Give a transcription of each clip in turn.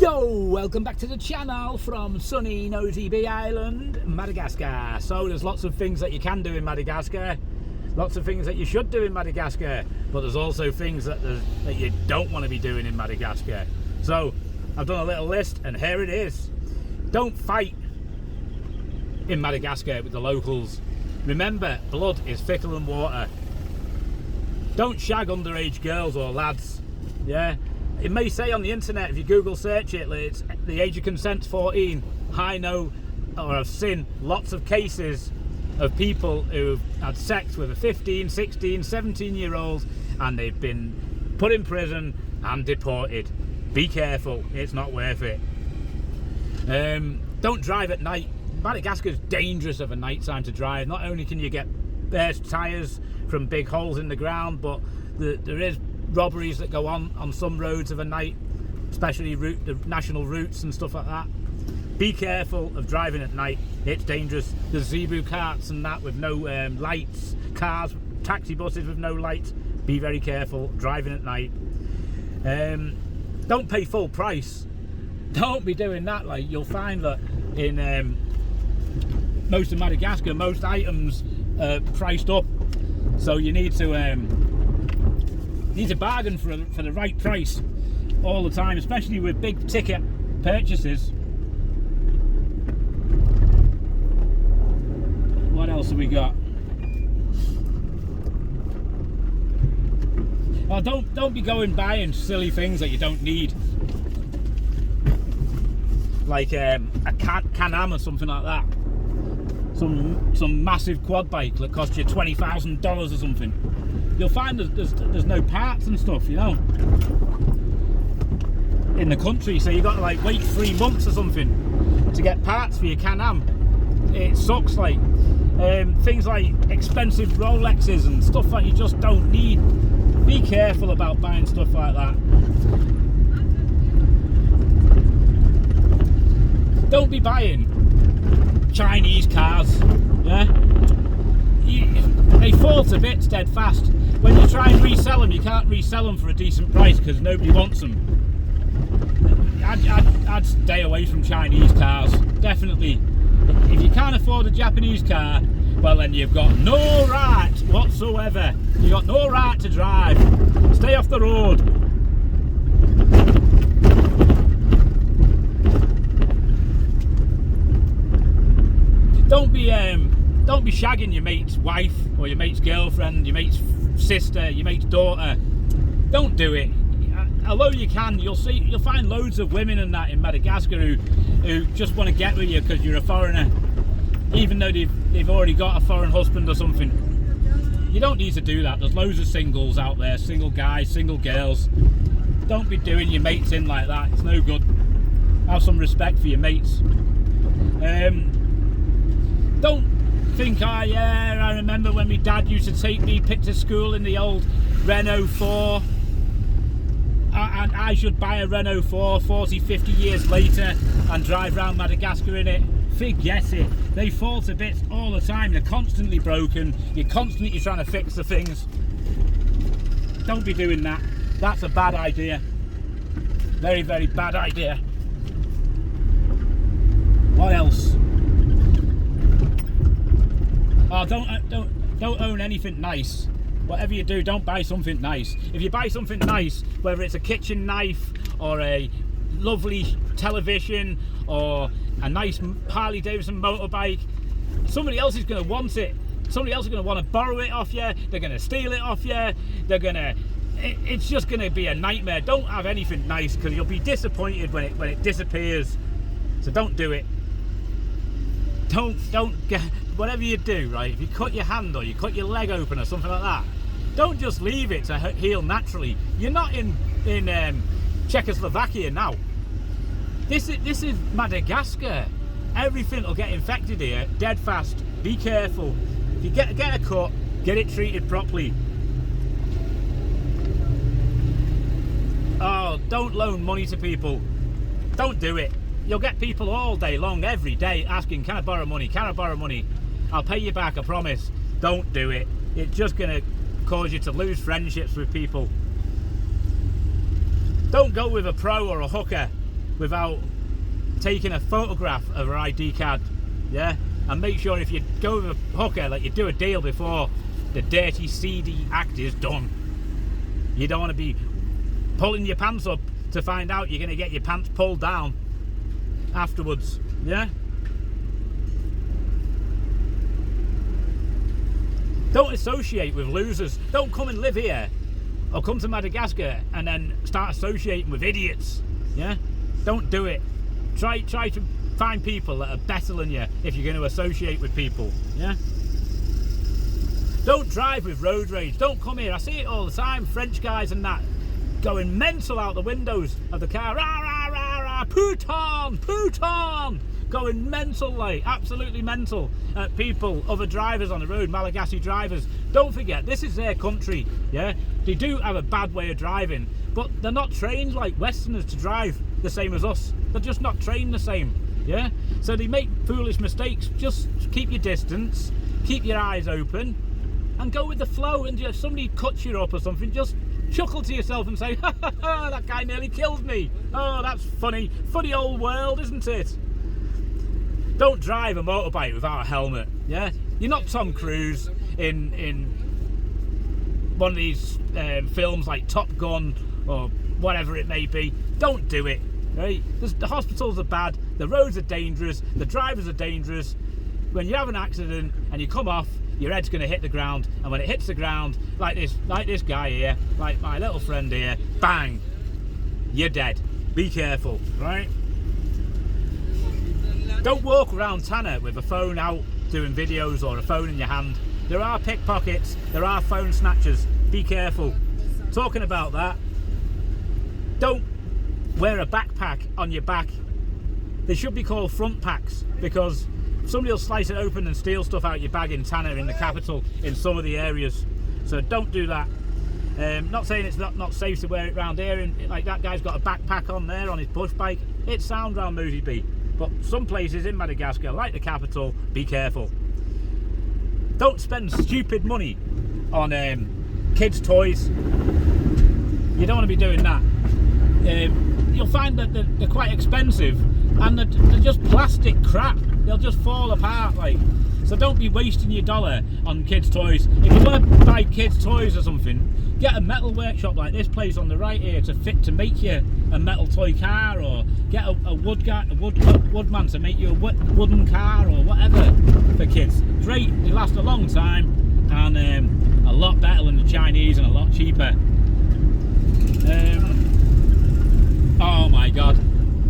Yo, welcome back to the channel from sunny Nosy Be Island, Madagascar. So there's lots of things that you can do in Madagascar, lots of things that you should do in Madagascar, but there's also things that you don't want to be doing in Madagascar. So I've done a little list and here it is. Don't fight in Madagascar with the locals. Remember, blood is thicker than water. Don't shag underage girls or lads. Yeah, it may say on the internet, if you Google search it, it's the age of consent's 14. I know, or I've seen lots of cases of people who've had sex with a 15, 16, 17-year-old and they've been put in prison and deported. Be careful, it's not worth it. Don't drive at night. Madagascar's dangerous of a night time to drive. Not only can you get burst tyres from big holes in the ground, but there is robberies that go on some roads of a night, especially the national routes and stuff like that. Be careful of driving at night, it's dangerous. There's zebu carts and that with no lights, cars, taxi buses with no lights. Be very careful driving at night. Don't pay full price. Don't be doing that. Like, you'll find that in most of Madagascar, most items are priced up, so you need to bargain for the right price all the time, especially with big ticket purchases. What else have we got? Oh, don't be going buying silly things that you don't need, like a Can-Am or something like that. Some massive quad bike that costs you $20,000 or something. You'll find there's no parts and stuff, you know, in the country, so you got to like wait 3 months or something to get parts for your Can-Am. It sucks. Like things like expensive Rolexes and stuff that you just don't need. Be careful about buying stuff like that. Don't be buying Chinese cars, yeah? They fall to bits dead fast. When you try and resell them, you can't resell them for a decent price because nobody wants them. I'd stay away from Chinese cars, definitely. If you can't afford a Japanese car, well then you've got no right whatsoever. You've got no right to drive. Stay off the road. Don't be shagging your mate's wife or your mate's girlfriend, your mate's sister, your mate's daughter. Don't do it. Although you can, you'll find loads of women and that in Madagascar who just want to get with you because you're a foreigner, even though they've already got a foreign husband or something. You don't need to do that. There's loads of singles out there, single guys, single girls. Don't be doing your mates in like that. It's no good. Have some respect for your mates. Don't think, oh yeah, I remember when my dad used to take me to school in the old Renault 4 and I should buy a Renault 4 40, 50 years later and drive around Madagascar in it. Forget it. They fall to bits all the time. They're constantly broken. You're constantly trying to fix the things. Don't be doing that. That's a bad idea. Very, very bad idea. What else? Oh, don't own anything nice. Whatever you do, don't buy something nice. If you buy something nice, whether it's a kitchen knife or a lovely television or a nice Harley Davidson motorbike, somebody else is going to want it. Somebody else is going to want to borrow it off you. They're going to steal it off you. It's just going to be a nightmare. Don't have anything nice because you'll be disappointed when it disappears. So don't do it. Don't get, whatever you do, right? If you cut your hand or you cut your leg open or something like that, don't just leave it to heal naturally. You're not in Czechoslovakia now. This is Madagascar. Everything will get infected here dead fast. Be careful. If you get a cut, get it treated properly. Oh, don't loan money to people. Don't do it. You'll get people all day long, every day, asking, can I borrow money? Can I borrow money? I'll pay you back, I promise. Don't do it. It's just going to cause you to lose friendships with people. Don't go with a pro or a hooker. without taking a photograph of her ID card, yeah? And make sure if you go with a hooker that you do a deal before the dirty, seedy act is done. You don't want to be pulling your pants up to find out you're going to get your pants pulled down afterwards, yeah? Don't associate with losers. Don't come and live here or come to Madagascar and then start associating with idiots, yeah? Don't do it. Try to find people that are better than you if you're going to associate with people, yeah? Don't drive with road rage. Don't come here. I see it all the time. French guys and that going mental out the windows of the car. Rah, rah, rah, rah. Putain, putain. Going mental, like, absolutely mental at people, other drivers on the road, Malagasy drivers. Don't forget, this is their country, yeah? They do have a bad way of driving, but they're not trained like Westerners to drive the same as us. They're just not trained the same, yeah? So they make foolish mistakes. Just keep your distance, keep your eyes open, and go with the flow. And if somebody cuts you up or something, just chuckle to yourself and say, ha ha ha, that guy nearly killed me. Oh, that's funny. Funny old world, isn't it? Don't drive a motorbike without a helmet, yeah? You're not Tom Cruise in one of these films like Top Gun or whatever it may be. Don't do it, right? The hospitals are bad, the roads are dangerous, the drivers are dangerous. When you have an accident and you come off, your head's going to hit the ground, and when it hits the ground, like this guy here, like my little friend here, bang, you're dead. Be careful, right? Don't walk around Tanner with a phone out doing videos or a phone in your hand. There are pickpockets, there are phone snatchers. Be careful. Talking about that, don't wear a backpack on your back. They should be called front packs, because somebody will slice it open and steal stuff out your bag in Tanner, in the capital, in some of the areas. So don't do that. Not saying it's not safe to wear it around here, and like that guy's got a backpack on there on his push bike. It's sound round Mosey B. But some places in Madagascar, like the capital, be careful. Don't spend stupid money on kids' toys. You don't want to be doing that. You'll find that they're quite expensive, and they're just plastic crap. They'll just fall apart, like. So don't be wasting your dollar on kids' toys. If you want to buy kids' toys or something, get a metal workshop like this place on the right here to make you a metal toy car, or get a woodman to make you a wooden car or whatever for kids. Great, they last a long time, and a lot better than the Chinese and a lot cheaper. Oh my God!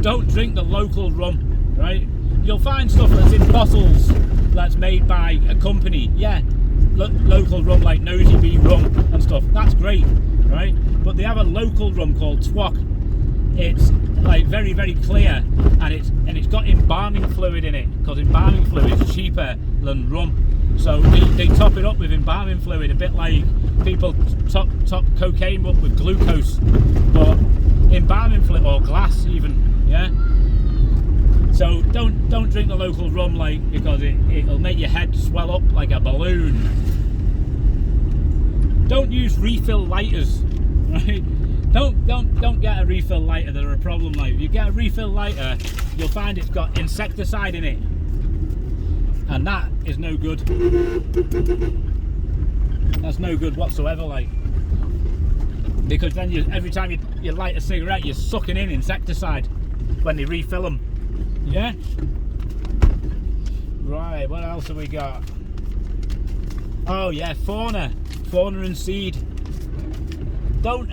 Don't drink the local rum, right? You'll find stuff that's in bottles that's made by a company, yeah, local rum like Nosy B rum and stuff. That's great, right? But they have a local rum called Twok. It's like very, very clear, and it's got embalming fluid in it, because embalming fluid is cheaper than rum. So they top it up with embalming fluid, a bit like people top cocaine up with glucose, but embalming fluid, or glass even, yeah. So don't drink the local rum, like, because it'll make your head swell up like a balloon. Don't use refill lighters, right? Don't get a refill lighter. They're a problem. Like, if you get a refill lighter, you'll find it's got insecticide in it, and that is no good. That's no good whatsoever, like, because then every time you light a cigarette, you're sucking in insecticide when they refill them. Yeah. Right, what else have we got? Oh yeah, fauna and seed. Don't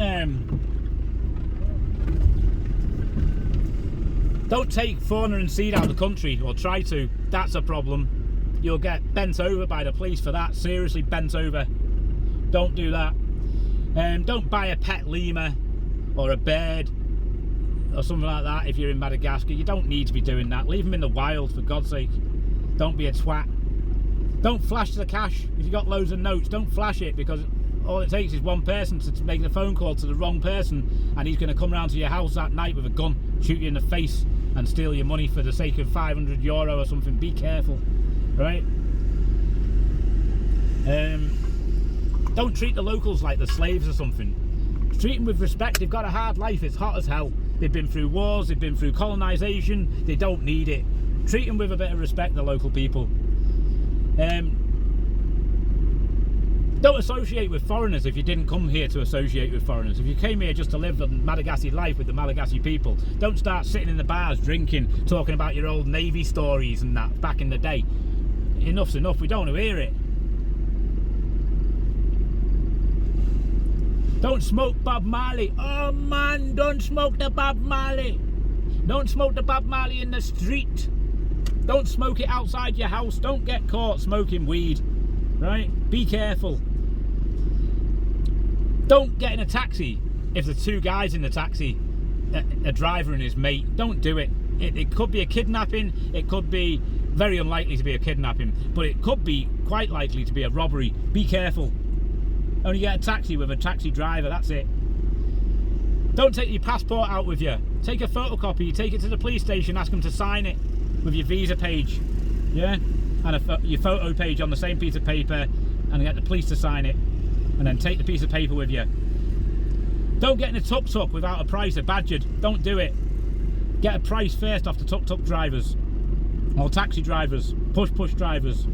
take fauna and seed out of the country, or try to. That's a problem. You'll get bent over by the police for that. Seriously bent over. Don't do that. Don't buy a pet lemur or a bird or something like that if you're in Madagascar. You don't need to be doing that. Leave them in the wild, for God's sake. Don't be a twat. Don't flash the cash. If you've got loads of notes, don't flash it, because all it takes is one person to make the phone call to the wrong person, and he's going to come round to your house that night with a gun, shoot you in the face, and steal your money for the sake of €500 or something. Be careful, right? Don't treat the locals like they're slaves or something. Treat them with respect. They've got a hard life. It's hot as hell. They've been through wars, they've been through colonisation, they don't need it. Treat them with a bit of respect, the local people. Don't associate with foreigners if you didn't come here to associate with foreigners. If you came here just to live the Madagascar life with the Malagasy people, don't start sitting in the bars drinking, talking about your old Navy stories and that back in the day. Enough's enough, we don't want to hear it. Don't smoke Bob Marley. Oh man, don't smoke the Bob Marley. Don't smoke the Bob Marley in the street. Don't smoke it outside your house. Don't get caught smoking weed, right? Be careful. Don't get in a taxi if there's two guys in the taxi, a driver and his mate. Don't do it. It could be a kidnapping. It could be very unlikely to be a kidnapping, but it could be quite likely to be a robbery. Be careful. Only get a taxi with a taxi driver, that's it. Don't take your passport out with you. Take a photocopy, you take it to the police station, ask them to sign it with your visa page, yeah? And your photo page on the same piece of paper, and get the police to sign it. And then take the piece of paper with you. Don't get in a tuk-tuk without a price, a badgered. Don't do it. Get a price first off the tuk-tuk drivers. Or taxi drivers, push drivers.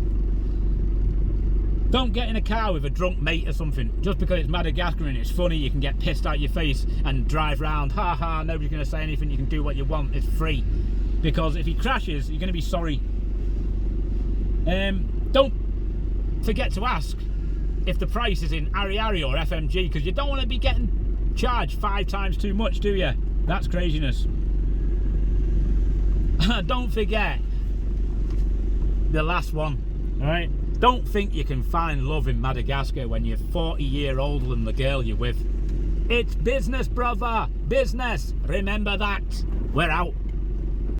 Don't get in a car with a drunk mate or something. Just because it's Madagascar and it's funny, you can get pissed out your face and drive round. Ha ha, nobody's going to say anything, you can do what you want, it's free. Because if he crashes, you're going to be sorry. Don't forget to ask if the price is in Ari or FMG, because you don't want to be getting charged 5 times too much, do you? That's craziness. Don't forget the last one, alright? Don't think you can find love in Madagascar when you're 40 years older than the girl you're with. It's business, brother. Business. Remember that. We're out.